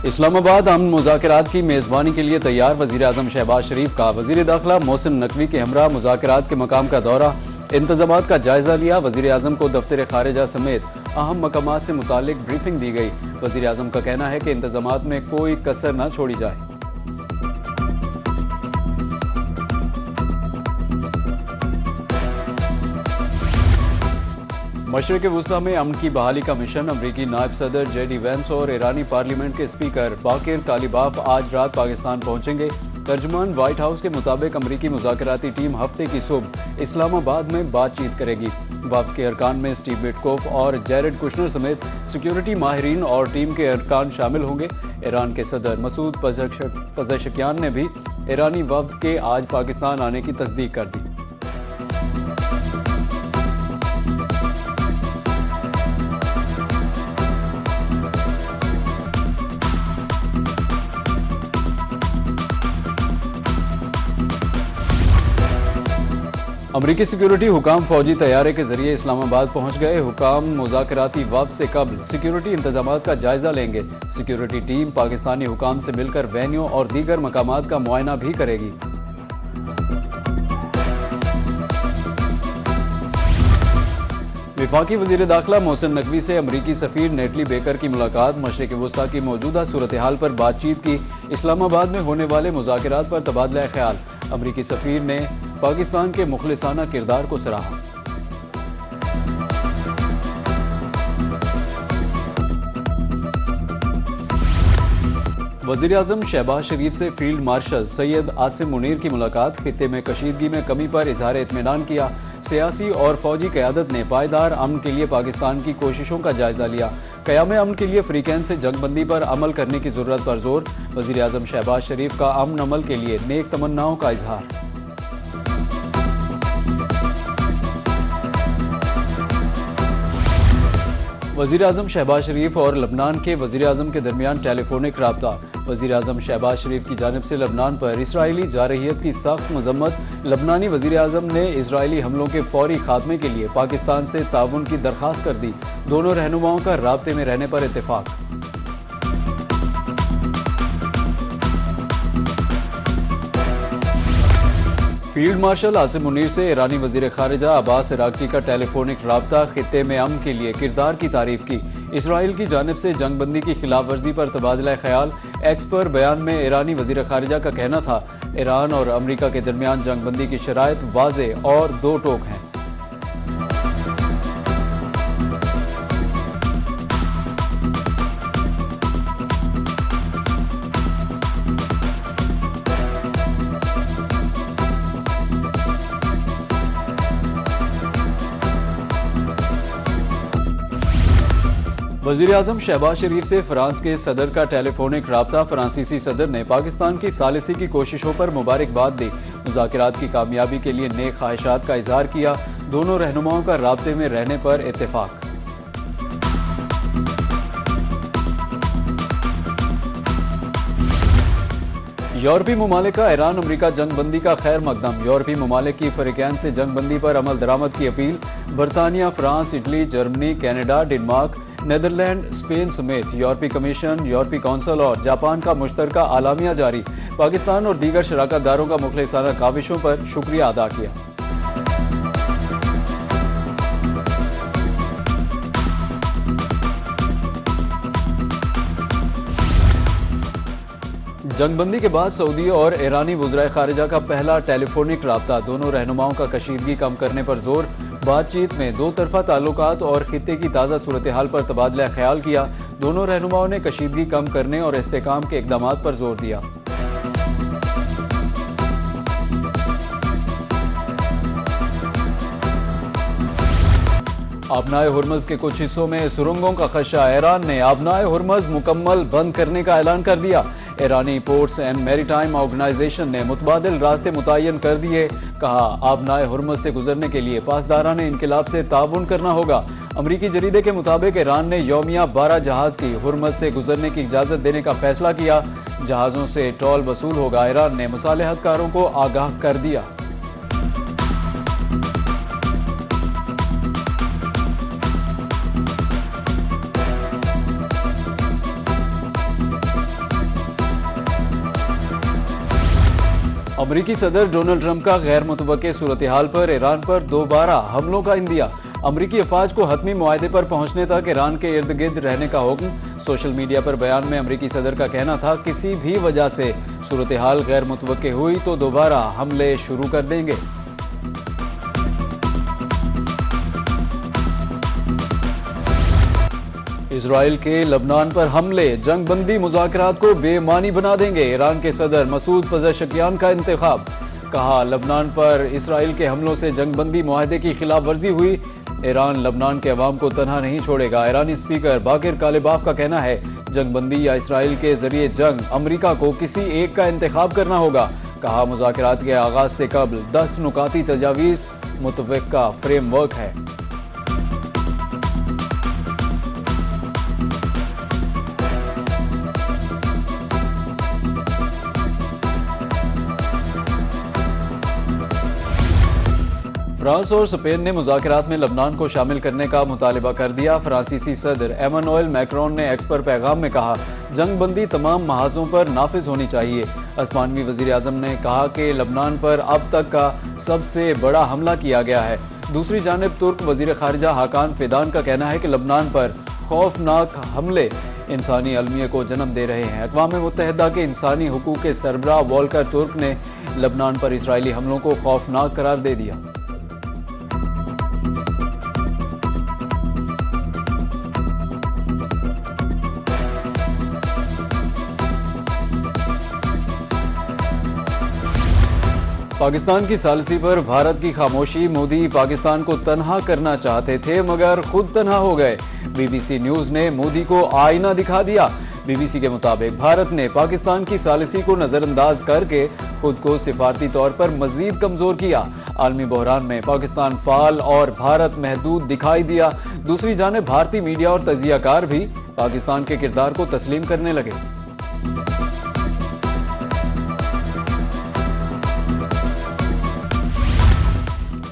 इस्लामाबाद अमन मुज़ाकरात की मेज़बानी के लिए तैयार। वज़ीर आज़म शहबाज शरीफ का वज़ीर दाखिला मोहसिन नकवी के हमरा मुज़ाकरात के मकाम का दौरा, इंतज़ामात का जायज़ा लिया। वज़ीर आज़म को दफ्तर खारिजा समेत अहम मकामात से मुतालिक ब्रीफिंग दी गई। वज़ीर आज़म का कहना है कि इंतज़ामात में कोई कसर न छोड़ी जाए। मशरिक़ वुस्ता में अमन की बहाली का मिशन। अमरीकी नायब सदर JD वैंस और ईरानी पार्लियामेंट के स्पीकर बाकिर कालिबाफ आज रात पाकिस्तान पहुंचेंगे। तर्जुमान व्हाइट हाउस के मुताबिक अमरीकी मुज़ाकराती टीम हफ्ते की सुबह इस्लामाबाद में बातचीत करेगी। वफ्द के अरकान में स्टीव विटकोफ और जैरेड कुशनर समेत सिक्योरिटी माहिरीन और टीम के अरकान शामिल होंगे। ईरान के सदर मसूद पज़ेशकियान ने भी ईरानी वफ्द के आज पाकिस्तान आने की तस्दीक कर दी। अमरीकी सिक्योरिटी हुकाम फौजी तैयारे के जरिए इस्लामाबाद पहुंच गए। हुकाम मुज़ाकराती वफ्द से कब्ल सिक्योरिटी इंतजामात का जायजा लेंगे। सिक्योरिटी टीम पाकिस्तानी हुकाम से मिलकर वेन्यू और दीगर मकामात का मुआयना भी करेगी। विफाकी वज़ीर दाखिला मोहसिन नकवी से अमरीकी सफ़ीर नेटली बेकर की मुलाकात। मशरिक़ वुस्ता की मौजूदा सूरत हाल पर बातचीत की। इस्लामाबाद में होने वाले मुज़ाकरात पर तबादला ख्याल। अमरीकी सफ़ीर ने पाकिस्तान के मुखलिसाना किरदार को सराहा। वज़ीर आज़म शहबाज शरीफ से फील्ड मार्शल सैयद आसिम मुनीर की मुलाकात। खित्ते में कशीदगी में कमी पर इजहार इत्मीनान किया। सियासी और फौजी क़यादत ने पायदार अमन के लिए पाकिस्तान की कोशिशों का जायजा लिया। क़याम अमन के लिए अफ्रीकैन से जंगबंदी पर अमल करने की ज़रूरत पर जोर। वज़ीर आज़म शहबाज शरीफ का अमन अमल के लिए नेक तमन्नाओं का इजहार। वज़ीर आज़म शहबाज शरीफ और लबनान के वज़ीर आज़म के दरमियान टेलीफोनिक राब्ता। वज़ीर आज़म शहबाज शरीफ की जानिब से लबनान पर इसराइली जारहियत की सख्त मजम्मत। लबनानी वज़ीर आज़म ने इसराइली हमलों के फौरी खात्मे के लिए पाकिस्तान से ताउन की दरख्वास्त कर दी। दोनों रहनुमाओं का राब्ते में रहने पर इत्तेफाक। फील्ड मार्शल आसिम मुनीर से ईरानी वज़ीर खारिजा अब्बास अरागची का टेलीफोनिक राब्ता। खित्ते में अमन के लिए किरदार की तारीफ की। इसराइल की जानिब से जंगबंदी की खिलाफ वर्जी पर तबादला ख्याल। एक्स पर बयान में ईरानी वज़ीर खारिजा का कहना था, ईरान और अमरीका के दरमियान जंगबंदी की शराइत वाज़े और दो टोक हैं। वज़ीर आज़म शहबाज शरीफ से फ्रांस के सदर का टेलीफोनिक राब्ता। फ्रांसीसी सदर ने पाकिस्तान की सालिसी की कोशिशों पर मुबारकबाद दी। मुज़ाकरात की कामयाबी के लिए नेक ख्वाहिशात का इजहार किया। दोनों रहनुमाओं का राब्ते में रहने पर इत्तेफाक। यूरोपी ममालिक का ईरान अमरीका जंगबंदी का खैर मकदम। यूरोपी ममालिक की अफ्रीकैन से जंगबंदी पर अमल दरामद की अपील। बरतानिया, France, Italy, Germany, Canada, Denmark, Netherland, Spain समेत यूरोपी कमीशन, यूरोपी कौंसिल और जापान का मुश्तरका आलामिया जारी। पाकिस्तान और दीगर शराकतदारों का मुखलिसाना काविशों पर शुक्रिया अदा किया। जंगबंदी के बाद सऊदी और ईरानी वज़राए खारिजा का पहला टेलीफोनिक राब्ता। दोनों रहनुमाओं का कशीदगी कम करने पर जोर। बातचीत में दो तरफा ताल्लुकात और खित्ते की ताज़ा सूरत हाल पर तबादला ख्याल किया। दोनों रहनुमाओं ने कशीदगी कम करने और इस्तेहकाम के इक़दामात पर जोर दिया। आबनाए हुर्मुज़ के कुछ हिस्सों में सुरंगों का खदशा। ईरान ने आबनाए हुर्मुज़ मुकम्मल बंद करने का ऐलान कर दिया। ईरानी पोर्ट्स एंड मैरीटाइम ऑर्गेनाइजेशन ने मुतबादिल रास्ते मुतय्यन कर दिए। कहा, आबनाए हुर्मुज़ से गुजरने के लिए पासदाराने इनकलाब से ताउन करना होगा। अमरीकी जरीदे के मुताबिक ईरान ने यौमिया 12 जहाज की हुर्मुज़ से गुजरने की इजाज़त देने का फैसला किया। जहाज़ों से टोल वसूल होगा। ईरान ने मुसालिहतकारों को आगाह कर दिया। अमरीकी सदर डोनाल्ड ट्रंप का गैर मुतवक्के सूरत हाल पर ईरान पर दोबारा हमलों का इंदिया। अमरीकी अफवाज को हतमी मुआहदे पर पहुंचने तक ईरान के इर्द गिर्द रहने का हुक्म। सोशल मीडिया पर बयान में अमरीकी सदर का कहना था, किसी भी वजह से सूरत हाल गैर मुतवक्के हुई तो दोबारा हमले शुरू कर देंगे। इजराइल के लबनान पर हमले जंगबंदी मुज़ाकरात को बेमानी बना देंगे। ईरान के सदर मसूद पज़ेशकियान का इंतखाब। कहा, लबनान पर इजराइल के हमलों से जंगबंदी मुआहदे की खिलाफ वर्जी हुई। ईरान लबनान के अवाम को तनहा नहीं छोड़ेगा। ईरानी स्पीकर बाकिर कालिबाफ का कहना है, जंगबंदी या इजराइल के जरिए जंग, अमरीका को किसी एक का इंतखाब करना होगा। कहा, मुज़ाकरात के आगाज से कबल 10 नुकाती तजावीज़ मुतफ़िक़ा फ्रेमवर्क है। फ्रांस और स्पेन ने मुज़ाकरात में लबनान को शामिल करने का मुतालिबा कर दिया। फ्रांसीसी सदर एमानुएल मैक्रोन ने एक्स पर पैगाम में कहा, जंगबंदी तमाम महाजों पर नाफिज होनी चाहिए। स्पेनी वज़ीर आज़म ने कहा कि लबनान पर अब तक का सबसे बड़ा हमला किया गया है। दूसरी जानिब तुर्क वज़ीर ख़ारिजा हाकान फिदान का कहना है कि लबनान पर खौफनाक हमले इंसानी अलमिया को जन्म दे रहे हैं। अक़वाम मुत्तहिदा के इंसानी हुकूक़ के सरबराह वॉल्कर तुर्क ने लबनान पर इसराइली हमलों को खौफनाक करार दे दिया। पाकिस्तान की सालसी पर भारत की खामोशी। मोदी पाकिस्तान को तन्हा करना चाहते थे मगर खुद तन्हा हो गए। बीबीसी न्यूज ने मोदी को आईना दिखा दिया। बीबीसी के मुताबिक भारत ने पाकिस्तान की सालसी को नजरअंदाज करके खुद को सिफारती तौर पर मजीद कमजोर किया। आलमी बहरान में पाकिस्तान फाल और भारत महदूद दिखाई दिया। दूसरी जानिब भारतीय मीडिया और तजियाकार भी पाकिस्तान के किरदार को तस्लीम करने लगे।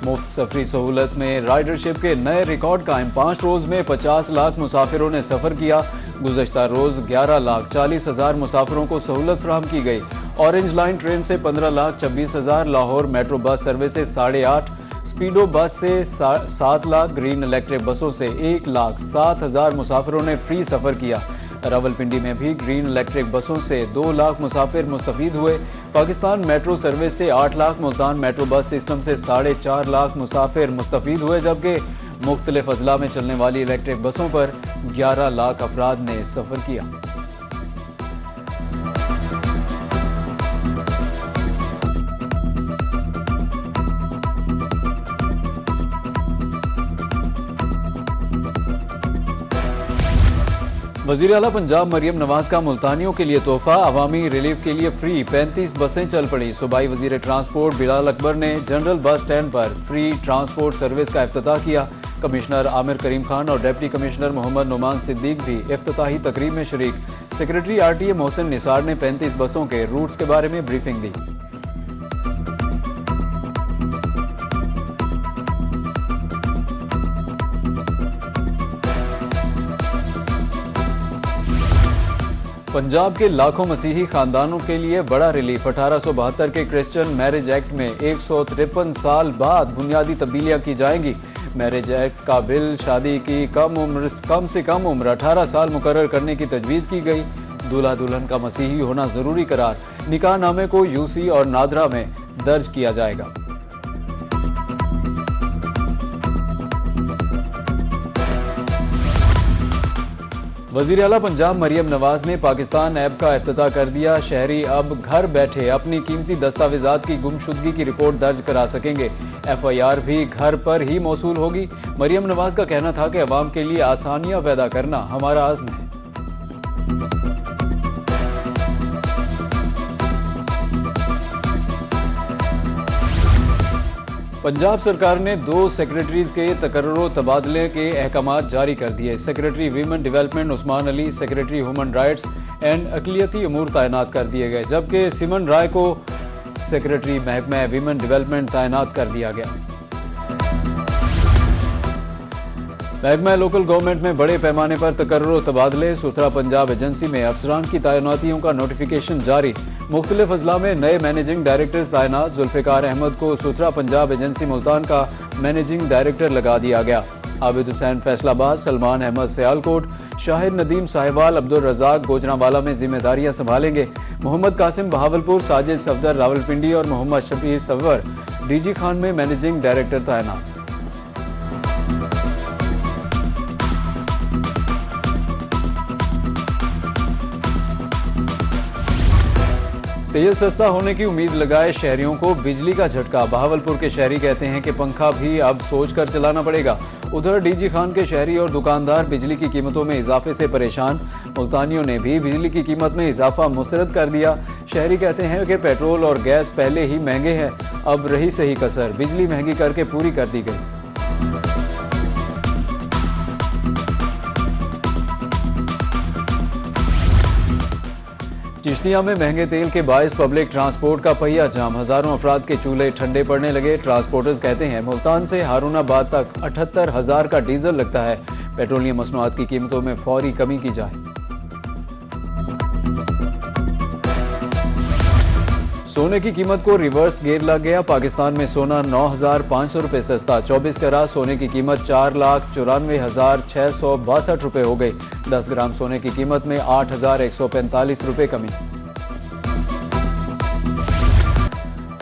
मुफ्त सफरी सहूलत में राइडरशिप के नए रिकॉर्ड कायम। 5 रोज में 50 लाख मुसाफिरों ने सफर किया। गुज़श्ता रोज 11,40,000 मुसाफिरों को सहूलत फराहम की गई। ऑरेंज लाइन ट्रेन से 15,26,000, लाहौर मेट्रो बस सर्विस से 8.5, स्पीडो बस से 7 लाख, ग्रीन इलेक्ट्रिक बसों से 1,07,000 मुसाफिरों ने फ्री सफर किया। रावलपिंडी में भी ग्रीन इलेक्ट्रिक बसों से 2 लाख मुसाफिर मुस्तफीद हुए। पाकिस्तान मेट्रो सर्विस से 8 lakh, Multan metro bus system से 4.5 लाख मुसाफिर मुस्तफीद हुए, जबकि मुख्तलिफ अजला में चलने वाली इलेक्ट्रिक बसों पर 11 लाख अफराद ने सफर किया। वज़ीर आला पंजाब मरियम नवाज का मुल्तानियों के लिए तोहफा। अवामी रिलीफ के लिए फ्री 35 बसें चल पड़ी। सूबाई वज़ीर ट्रांसपोर्ट बिलाल अकबर ने जनरल बस स्टैंड पर फ्री ट्रांसपोर्ट सर्विस का इफ्तिताह किया। कमिश्नर आमिर करीम खान और डिप्टी कमिश्नर मोहम्मद नुमान सिद्दीक भी इफ्तिताही तकरीब में शरीक। सेक्रेटरी RTA मोहसिन निसार ने 35 बसों के रूट्स के बारे में ब्रीफिंग दी। पंजाब के लाखों मसीही खानदानों के लिए बड़ा रिलीफ। 1872 के क्रिश्चियन मैरिज एक्ट में 153 साल बाद बुनियादी तब्दीलियां की जाएंगी। मैरिज एक्ट का बिल शादी की कम से कम उम्र 18 साल मुकर्रर करने की तजवीज़ की गई। दूल्हा दुल्हन का मसीही होना ज़रूरी करार। निकाह नामे को UC और नादरा में दर्ज किया जाएगा। वज़ीर आला पंजाब मरियम नवाज ने पाकिस्तान ऐप का इफ्तिताह कर दिया। शहरी अब घर बैठे अपनी कीमती दस्तावेजात की गुमशुदगी की रिपोर्ट दर्ज करा सकेंगे। FIR भी घर पर ही मौसूल होगी। मरियम नवाज का कहना था कि अवाम के लिए आसानियां पैदा करना हमारा आज़्म है। पंजाब सरकार ने 2 सेक्रेटरीज के तकर्रुर तबादले के अहकामात जारी कर दिए। Secretary women development Usman Ali, secretary human rights and अक़लियती अमूर तैनात कर दिए गए, जबकि सिमन राय को सेक्रेटरी महकमा वीमेन डेवलपमेंट तैनात कर दिया गया। महकमा लोकल गवर्नमेंट में बड़े पैमाने पर तकर्रुर तबादले। सुथरा पंजाब एजेंसी में अफसरान की तैनातियों का नोटिफिकेशन जारी। मुख्तलिफ अजला में नए मैनेजिंग डायरेक्टर्स तैनात। जुल्फिकार अहमद को सुथरा पंजाब एजेंसी मुल्तान का मैनेजिंग डायरेक्टर लगा दिया गया। आबिद हुसैन फैसलाबाद, सलमान अहमद सियालकोट, शाहिद नदीम साहिवाल, अब्दुल रजाक गोजरावाला में जिम्मेदारियां संभालेंगे। मोहम्मद कासिम बहावलपुर, साजिद सफदर रावलपिंडी और मोहम्मद शफी सवर डीजी खान में मैनेजिंग डायरेक्टर तैनात। तेल सस्ता होने की उम्मीद लगाए शहरियों को बिजली का झटका। बहावलपुर के शहरी कहते हैं कि पंखा भी अब सोचकर चलाना पड़ेगा। उधर डीजी खान के शहरी और दुकानदार बिजली की कीमतों में इजाफे से परेशान। मुल्तानियों ने भी बिजली की कीमत में इजाफा मुस्तरद कर दिया। शहरी कहते हैं कि पेट्रोल और गैस पहले ही महंगे हैं, अब रही सही कसर बिजली महंगी करके पूरी कर दी गई। चिश्तिया में महंगे तेल के बायस पब्लिक ट्रांसपोर्ट का पहिया जाम। हजारों अफराद के चूल्हे ठंडे पड़ने लगे। ट्रांसपोर्टर्स कहते हैं मुल्तान से हारूनाबाद तक 78,000 का डीजल लगता है। पेट्रोलियम मसनूआत की कीमतों में फौरी कमी की जाए। सोने की कीमत को रिवर्स गेयर लग गया। पाकिस्तान में सोना 9,500 रुपये सस्ता। 24 कैरात सोने की कीमत 4,94,662 रुपये हो गई। 10 ग्राम सोने की कीमत में 8,145 रुपये कमी।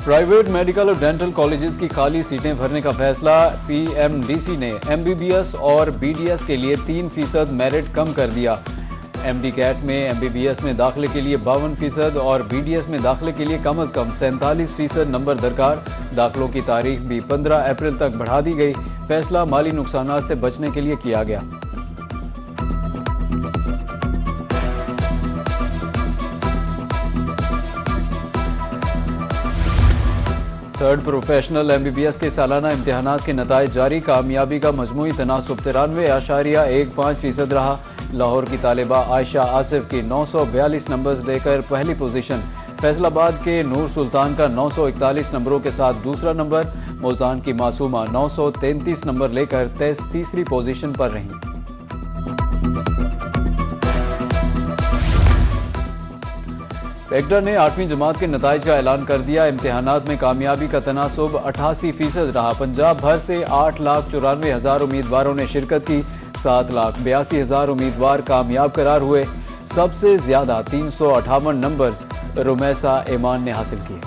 प्राइवेट मेडिकल और डेंटल कॉलेजेस की खाली सीटें भरने का फैसला। पीएमडीसी ने एमबीबीएस और बीडीएस के लिए 3% मेरिट कम कर दिया। एमडी कैट में एमबीबीएस में दाखिले के लिए 52% और बीडीएस में दाखिले के लिए कम अज कम 47% नंबर दरकार। दाखिलों की तारीख भी 15 अप्रैल तक बढ़ा दी गई। फैसला माली नुकसानात से बचने के लिए किया गया। थर्ड प्रोफेशनल एमबीबीएस के सालाना इम्तिहानात के नताइज जारी। कामयाबी का मजमूई तनासुब 93.1% रहा। लाहौर की तालिबा आयशा आसिफ की 942 नंबर्स लेकर पहली पोजीशन। फैसलाबाद के नूर सुल्तान का 941 नंबरों के साथ दूसरा नंबर। मुल्तान की मासूमा 933 नंबर लेकर तीसरी पोजीशन पर रहीं। पेक्टा ने 8वीं जमात के नताइज का ऐलान कर दिया। इम्तिहानात में कामयाबी का तनासुब 88% रहा। पंजाब भर से 8,94,000 उम्मीदवारों ने शिरकत की। 7,82,000 उम्मीदवार कामयाब करार हुए। सबसे ज्यादा 358 नंबर्स रुमैसा ईमान ने हासिल किए।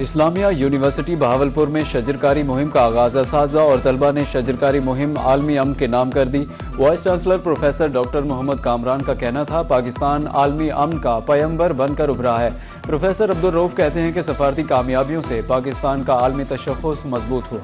इस्लामिया यूनिवर्सिटी बहावलपुर में शजरकारी मुहिम का आगाज। असातिज़ा और तलबा ने शजरकारी मुहिम आलमी अमन के नाम कर दी। Vice chancellor professor doctor Mohammad Kamran का कहना था पाकिस्तान आलमी अमन का पैगंबर बनकर उभरा है। प्रोफेसर अब्दुल रऊफ कहते हैं कि सफारती कामयाबियों से पाकिस्तान का आलमी तशख़्ख़ुस मजबूत हुआ।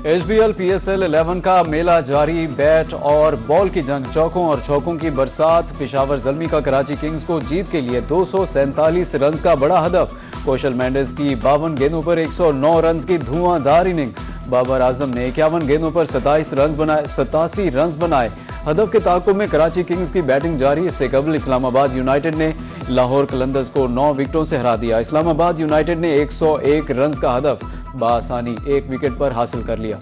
HBL PSL 11 का मेला जारी। बैट और बॉल की जंग, चौकों और छक्कों की बरसात। पेशावर ज़ल्मी का कराची किंग्स को जीत के लिए 247 रन का बड़ा हदफ। कौशल मेंडिस की 52 गेंदों पर 109 रन की धुआंधार इनिंग। बाबर आजम ने 51 गेंदों पर 87 रन बनाए। हदफ के ताक़ुब में कराची किंग्स की बैटिंग जारी। इससे कबल इस्लामाबाद यूनाइटेड ने लाहौर कलंदर्स को 9 विकेटों से हरा दिया। इस्लामाबाद यूनाइटेड ने 101 रन का हदफ बासानी 1 विकेट पर हासिल कर लिया।